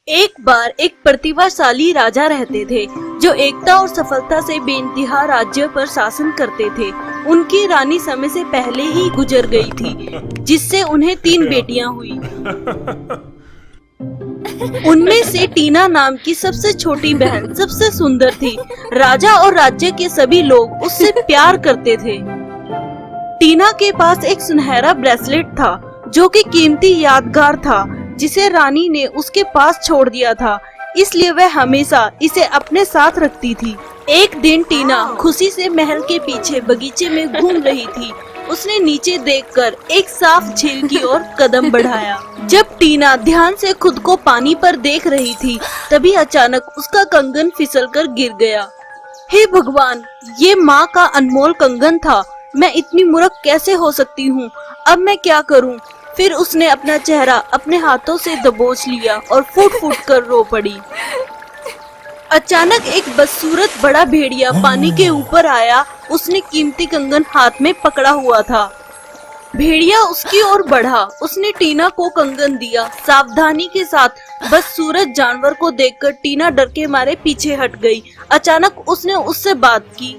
एक बार एक प्रतिभाशाली राजा रहते थे जो एकता और सफलता से बेइंतहा राज्य पर शासन करते थे। उनकी रानी समय से पहले ही गुजर गई थी, जिससे उन्हें 3 बेटियां हुई। उनमें से टीना नाम की सबसे छोटी बहन सबसे सुंदर थी। राजा और राज्य के सभी लोग उससे प्यार करते थे। टीना के पास एक सुनहरा ब्रेसलेट था जो कि कीमती यादगार था, जिसे रानी ने उसके पास छोड़ दिया था, इसलिए वह हमेशा इसे अपने साथ रखती थी। एक दिन टीना खुशी से महल के पीछे बगीचे में घूम रही थी। उसने नीचे देखकर एक साफ झील की ओर कदम बढ़ाया। जब टीना ध्यान से खुद को पानी पर देख रही थी, तभी अचानक उसका कंगन फिसलकर गिर गया। हे भगवान, ये माँ का अनमोल कंगन था। मैं इतनी मूर्ख कैसे हो सकती हूँ? अब मैं क्या करूँ? फिर उसने अपना चेहरा अपने हाथों से दबोच लिया और फूट फूट कर रो पड़ी। अचानक एक बदसूरत बड़ा भेड़िया पानी के ऊपर आया। उसने कीमती कंगन हाथ में पकड़ा हुआ था। भेड़िया उसकी ओर बढ़ा। उसने टीना को कंगन दिया। सावधानी के साथ बदसूरत जानवर को देखकर टीना डर के मारे पीछे हट गई। अचानक उसने उससे बात की।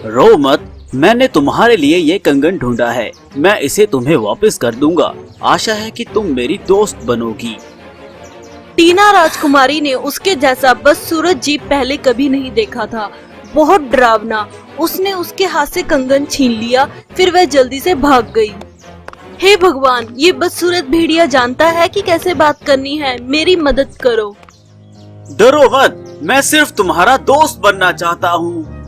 रो मत, मैंने तुम्हारे लिए ये कंगन ढूंढा है। मैं इसे तुम्हें वापस कर दूंगा। आशा है कि तुम मेरी दोस्त बनोगी। टीना राजकुमारी ने उसके जैसा बदसूरत जीव पहले कभी नहीं देखा था। बहुत डरावना। उसने उसके हाथ से कंगन छीन लिया। फिर वह जल्दी से भाग गई। हे भगवान, ये बदसूरत भेड़िया जानता है कि कैसे बात करनी है। मेरी मदद करो। डरो मत, मैं सिर्फ तुम्हारा दोस्त बनना चाहता हूँ।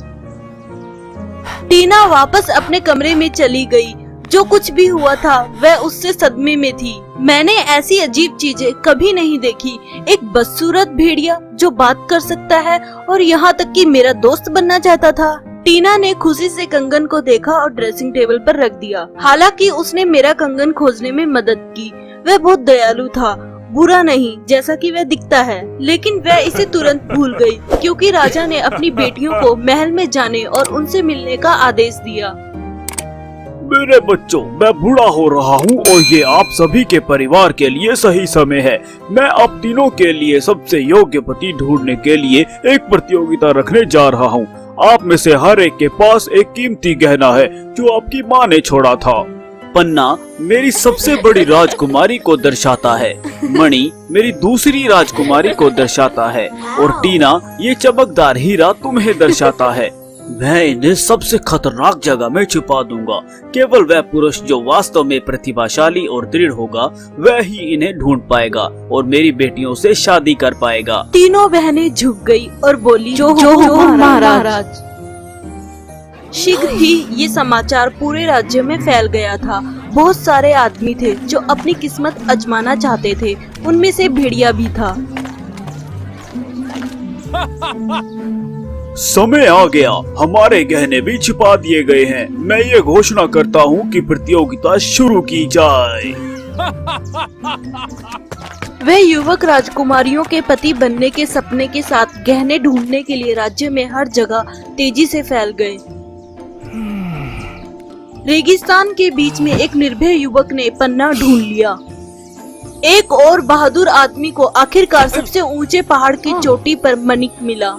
टीना वापस अपने कमरे में चली गई। जो कुछ भी हुआ था वह उससे सदमे में थी। मैंने ऐसी अजीब चीजें कभी नहीं देखी। एक बदसूरत भेड़िया जो बात कर सकता है और यहाँ तक कि मेरा दोस्त बनना चाहता था। टीना ने खुशी से कंगन को देखा और ड्रेसिंग टेबल पर रख दिया। हालांकि उसने मेरा कंगन खोजने में मदद की। वह बहुत दयालु था, बुरा नहीं जैसा कि वह दिखता है। लेकिन वह इसे तुरंत भूल गई, क्योंकि राजा ने अपनी बेटियों को महल में जाने और उनसे मिलने का आदेश दिया। मेरे बच्चों, मैं बूढ़ा हो रहा हूँ और ये आप सभी के परिवार के लिए सही समय है। मैं आप तीनों के लिए सबसे योग्य पति ढूंढने के लिए एक प्रतियोगिता रखने जा रहा हूँ। आप में से हर एक के पास एक कीमती गहना है जो आपकी माँ ने छोड़ा था। पन्ना मेरी सबसे बड़ी राजकुमारी को दर्शाता है। मणि मेरी दूसरी राजकुमारी को दर्शाता है और टीना ये चमकदार हीरा तुम्हें दर्शाता है। मैं इन्हें सबसे खतरनाक जगह में छुपा दूंगा। केवल वह पुरुष जो वास्तव में प्रतिभाशाली और दृढ़ होगा वह ही इन्हें ढूंढ पाएगा और मेरी बेटियों से शादी कर पाएगा। तीनों बहनें झुक गई और बोली, जो महाराज। शीघ्र ही ये समाचार पूरे राज्य में फैल गया था। बहुत सारे आदमी थे जो अपनी किस्मत आजमाना चाहते थे। उनमें से भेड़िया भी था। समय आ गया, हमारे गहने भी छिपा दिए गए हैं। मैं ये घोषणा करता हूँ कि प्रतियोगिता शुरू की जाए। वे युवक राजकुमारियों के पति बनने के सपने के साथ गहने ढूंढने के लिए राज्य में हर जगह तेजी से फैल गए। रेगिस्तान के बीच में एक निर्भय युवक ने पन्ना ढूंढ लिया। एक और बहादुर आदमी को आखिरकार सबसे ऊंचे पहाड़ की चोटी पर मणिक मिला।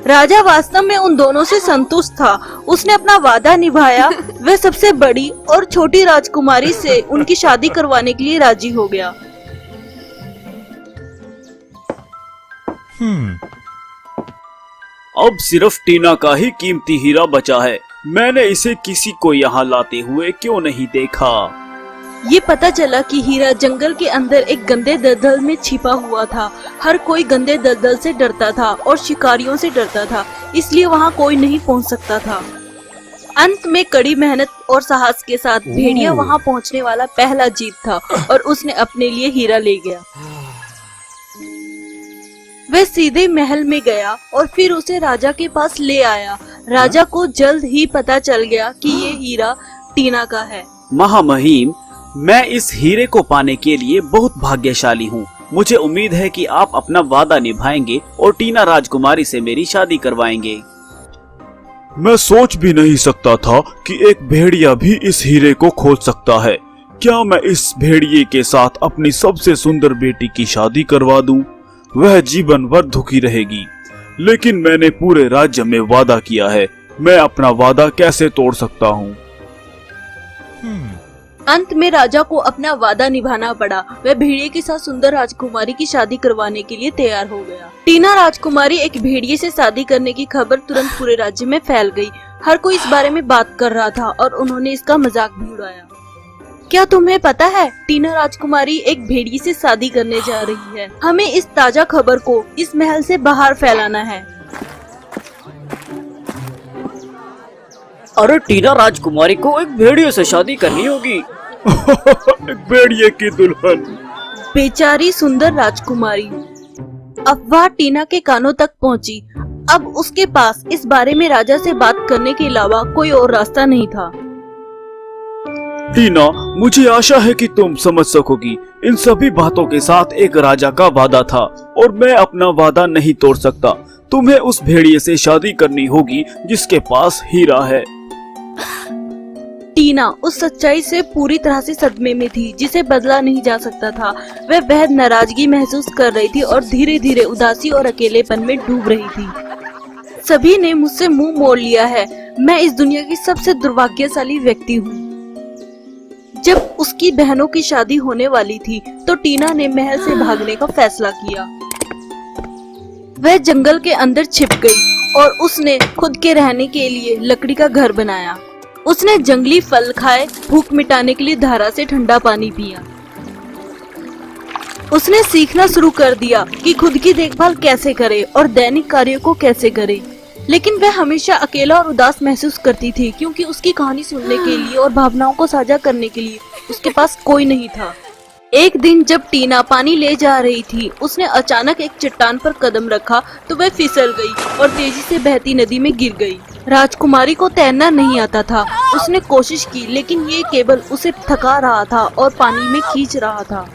राजा वास्तव में उन दोनों से संतुष्ट था। उसने अपना वादा निभाया। वह सबसे बड़ी और छोटी राजकुमारी से उनकी शादी करवाने के लिए राजी हो गया। अब सिर्फ टीना का ही कीमती हीरा बचा है। मैंने इसे किसी को यहाँ लाते हुए क्यों नहीं देखा? ये पता चला कि हीरा जंगल के अंदर एक गंदे दलदल में छिपा हुआ था। हर कोई गंदे दलदल से डरता था और शिकारियों से डरता था, इसलिए वहाँ कोई नहीं पहुँच सकता था। अंत में कड़ी मेहनत और साहस के साथ भेड़िया वहाँ पहुँचने वाला पहला जीव था और उसने अपने लिए हीरा ले गया। वह सीधे महल में गया और फिर उसे राजा के पास ले आया। राजा को जल्द ही पता चल गया कि ये हीरा टीना का है। महामहिम, मैं इस हीरे को पाने के लिए बहुत भाग्यशाली हूँ। मुझे उम्मीद है कि आप अपना वादा निभाएंगे और टीना राजकुमारी से मेरी शादी करवाएंगे। मैं सोच भी नहीं सकता था कि एक भेड़िया भी इस हीरे को खोज सकता है। क्या मैं इस भेड़िए के साथ अपनी सबसे सुंदर बेटी की शादी करवा दूं? वह जीवन भर दुखी रहेगी। लेकिन मैंने पूरे राज्य में वादा किया है, मैं अपना वादा कैसे तोड़ सकता हूँ? अंत में राजा को अपना वादा निभाना पड़ा। वह भेड़िए के साथ सुंदर राजकुमारी की शादी करवाने के लिए तैयार हो गया। टीना राजकुमारी एक भेड़िए से शादी करने की खबर तुरंत पूरे राज्य में फैल गई। हर कोई इस बारे में बात कर रहा था और उन्होंने इसका मजाक भी उड़ाया। क्या तुम्हें पता है, टीना राजकुमारी एक भेड़िए से शादी करने जा रही है। हमें इस ताजा खबर को इस महल से बाहर फैलाना है। अरे टीना राजकुमारी को एक भेड़िए से शादी करनी होगी। एक भेड़िए की दुल्हन। बेचारी सुंदर राजकुमारी। अफवाह टीना के कानों तक पहुंची। अब उसके पास इस बारे में राजा से बात करने के अलावा कोई और रास्ता नहीं था। टीना, मुझे आशा है कि तुम समझ सकोगी। इन सभी बातों के साथ एक राजा का वादा था और मैं अपना वादा नहीं तोड़ सकता। तुम्हें उस भेड़िए से शादी करनी होगी जिसके पास हीरा है। टीना उस सच्चाई से पूरी तरह से सदमे में थी जिसे बदला नहीं जा सकता था। वह बेहद नाराजगी महसूस कर रही थी और धीरे धीरे उदासी और अकेलेपन में डूब रही थी। सभी ने मुझसे मुंह मोड़ लिया है। मैं इस दुनिया की सबसे दुर्भाग्यशाली व्यक्ति हूँ। जब उसकी बहनों की शादी होने वाली थी तो टीना ने महल से भागने का फैसला किया। वह जंगल के अंदर छिप गई और उसने खुद के रहने के लिए लकड़ी का घर बनाया। उसने जंगली फल खाए, भूख मिटाने के लिए धारा से ठंडा पानी पिया। उसने सीखना शुरू कर दिया कि खुद की देखभाल कैसे करे और दैनिक कार्यों को कैसे करे। लेकिन वह हमेशा अकेला और उदास महसूस करती थी क्योंकि उसकी कहानी सुनने के लिए और भावनाओं को साझा करने के लिए उसके पास कोई नहीं था। एक दिन जब टीना पानी ले जा रही थी, उसने अचानक एक चट्टान पर कदम रखा तो वह फिसल गई और तेजी से बहती नदी में गिर गई। राजकुमारी को तैरना नहीं आता था। उसने कोशिश की लेकिन ये केवल उसे थका रहा था और पानी में खींच रहा था।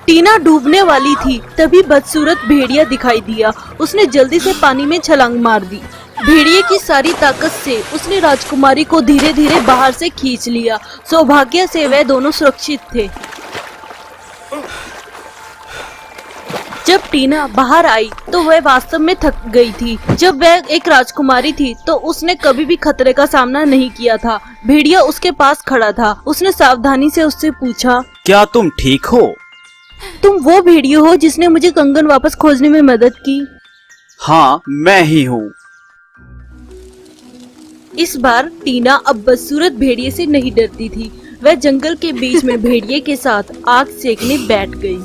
टीना डूबने वाली थी तभी बदसूरत भेड़िया दिखाई दिया। उसने जल्दी से पानी में छलांग मार दी। भेड़िए की सारी ताकत से उसने राजकुमारी को धीरे धीरे बाहर से खींच लिया। सौभाग्य से वे दोनों सुरक्षित थे। जब टीना बाहर आई तो वह वास्तव में थक गई थी। जब वह एक राजकुमारी थी तो उसने कभी भी खतरे का सामना नहीं किया था। भेड़िया उसके पास खड़ा था। उसने सावधानी से उससे पूछा, क्या तुम ठीक हो? तुम वो भेड़िया हो जिसने मुझे कंगन वापस खोजने में मदद की? हाँ, मैं ही हूँ। इस बार टीना अब बदसूरत भेड़िए से नहीं डरती थी। वह जंगल के बीच में भेड़िए के साथ आग सेकने बैठ गई।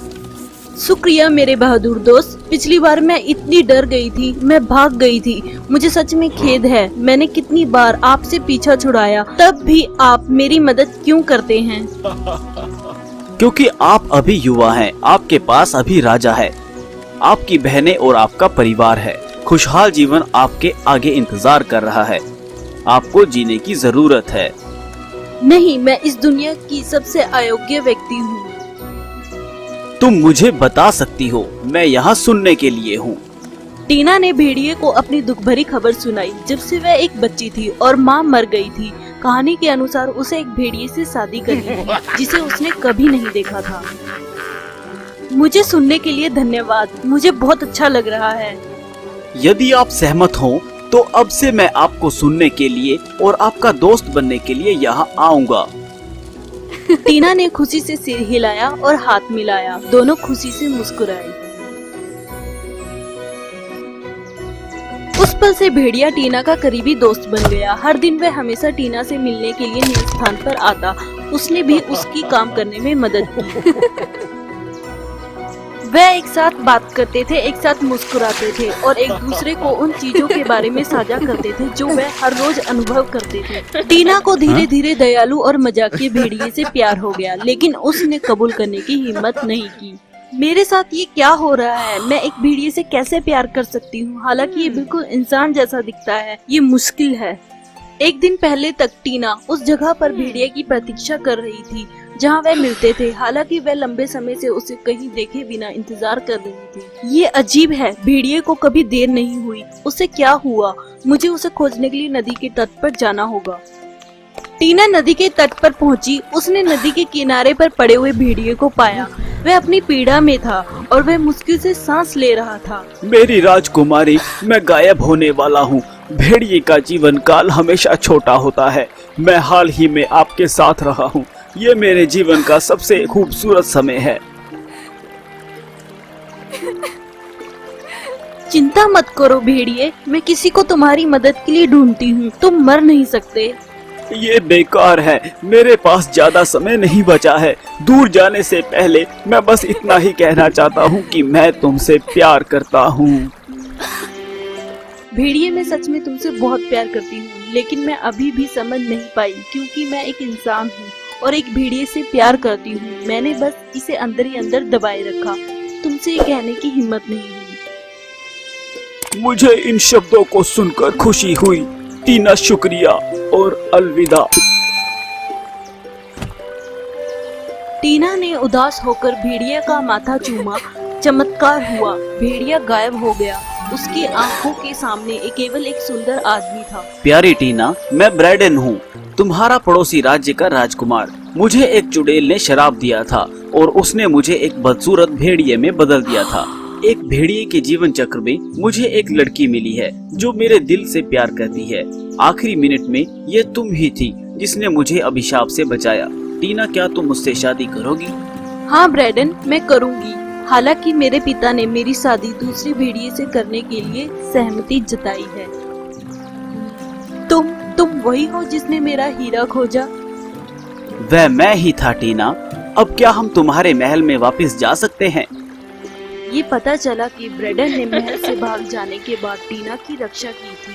शुक्रिया मेरे बहादुर दोस्त। पिछली बार मैं इतनी डर गई थी, मैं भाग गई थी। मुझे सच में खेद है। मैंने कितनी बार आपसे पीछा छुड़ाया, तब भी आप मेरी मदद क्यों करते हैं? क्योंकि आप अभी युवा हैं, आपके पास अभी राजा है, आपकी बहनें और आपका परिवार है। खुशहाल जीवन आपके आगे इंतजार कर रहा है। आपको जीने की जरूरत है। नहीं, मैं इस दुनिया की सबसे अयोग्य व्यक्ति हूँ। तुम मुझे बता सकती हो, मैं यहाँ सुनने के लिए हूँ। टीना ने भेड़िए को अपनी दुख भरी खबर सुनाई। जब से वह एक बच्ची थी और माँ मर गई थी। कहानी के अनुसार उसे एक भेड़िए से शादी करनी थी जिसे उसने कभी नहीं देखा था। मुझे सुनने के लिए धन्यवाद। मुझे बहुत अच्छा लग रहा है। यदि आप सहमत हो तो अब से मैं आपको सुनने के लिए और आपका दोस्त बनने के लिए यहाँ आऊँगा। टीना ने खुशी से सिर हिलाया और हाथ मिलाया। दोनों खुशी से मुस्कुराए। उस पल से भेड़िया टीना का करीबी दोस्त बन गया। हर दिन वह हमेशा टीना से मिलने के लिए नए स्थान पर आता। उसने भी उसकी काम करने में मदद की। वह एक साथ बात करते थे, एक साथ मुस्कुराते थे और एक दूसरे को उन चीजों के बारे में साझा करते थे जो वह हर रोज अनुभव करते थे। टीना को धीरे धीरे दयालु और मजाकिया भेड़िए से प्यार हो गया, लेकिन उसने कबूल करने की हिम्मत नहीं की। मेरे साथ ये क्या हो रहा है? मैं एक भेड़िए से कैसे प्यार कर सकती हूँ? हालांकि ये बिल्कुल इंसान जैसा दिखता है। ये मुश्किल है। एक दिन पहले तक टीना उस जगह पर भेड़िए की प्रतीक्षा कर रही थी जहाँ वह मिलते थे। हालांकि वह लंबे समय से उसे कहीं देखे बिना इंतजार कर रही थी। ये अजीब है, भेड़िए को कभी देर नहीं हुई। उसे क्या हुआ? मुझे उसे खोजने के लिए नदी के तट पर जाना होगा। टीना नदी के तट पर पहुंची। उसने नदी के किनारे पर पड़े हुए भेड़िए को पाया। वह अपनी पीड़ा में था और वह मुश्किल से सांस ले रहा था। मेरी राजकुमारी, मैं गायब होने वाला हूँ। भेड़िए का जीवन काल हमेशा छोटा होता है। मैं हाल ही में आपके साथ रहा हूँ। ये मेरे जीवन का सबसे खूबसूरत समय है। चिंता मत करो भेड़िए, मैं किसी को तुम्हारी मदद के लिए ढूंढती हूँ। तुम मर नहीं सकते। ये बेकार है, मेरे पास ज्यादा समय नहीं बचा है। दूर जाने से पहले मैं बस इतना ही कहना चाहता हूँ कि मैं तुमसे प्यार करता हूँ। भेड़िए, मैं सच में तुमसे बहुत प्यार करती हूँ, लेकिन मैं अभी भी समझ नहीं पाई क्योंकि मैं एक इंसान हूँ और एक भेड़िए से प्यार करती हूँ। मैंने बस इसे अंदर ही अंदर दबाए रखा। तुमसे ये कहने की हिम्मत नहीं हुई। मुझे इन शब्दों को सुनकर खुशी हुई। टीना, शुक्रिया और अलविदा। टीना ने उदास होकर भेड़िया का माथा चूमा। चमत्कार हुआ, भेड़िया गायब हो गया। उसकी आंखों के सामने केवल एक सुंदर आदमी था। प्यारी टीना, मैं ब्रैडन हूँ, तुम्हारा पड़ोसी राज्य का राजकुमार। मुझे एक चुड़ैल ने शराब दिया था और उसने मुझे एक बदसूरत भेड़िए में बदल दिया था। एक भेड़िए के जीवन चक्र में मुझे एक लड़की मिली है जो मेरे दिल से प्यार करती है। आखिरी मिनट में ये तुम ही थी जिसने मुझे अभिशाप से बचाया। टीना, क्या तुम मुझसे शादी करोगी? हाँ ब्रैडन, मैं करूँगी। हालांकि मेरे पिता ने मेरी शादी दूसरे भेड़िए से करने के लिए सहमति जताई है। तुम वही हो जिसने मेरा हीरा खोजा? वह मैं ही था टीना। अब क्या हम तुम्हारे महल में वापस जा सकते हैं? ये पता चला कि ब्रैडन ने महल से भाग जाने के बाद टीना की रक्षा की थी।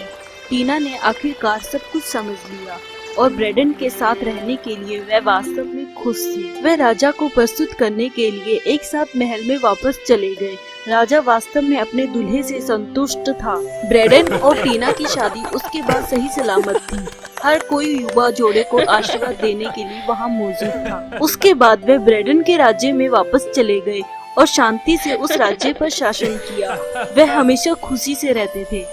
टीना ने आखिरकार सब कुछ समझ लिया और ब्रैडन के साथ रहने के लिए वह वास्तव में खुश थी। वह राजा को प्रस्तुत करने के लिए एक साथ महल में वापस चले गए। राजा वास्तव में अपने दूल्हे से संतुष्ट था। ब्रैडन और टीना की शादी उसके बाद सही सलामत थी। हर कोई युवा जोड़े को आशीर्वाद देने के लिए वहाँ मौजूद था। उसके बाद वे ब्रैडन के राज्य में वापस चले गए और शांति से उस राज्य पर शासन किया। वह हमेशा खुशी से रहते थे।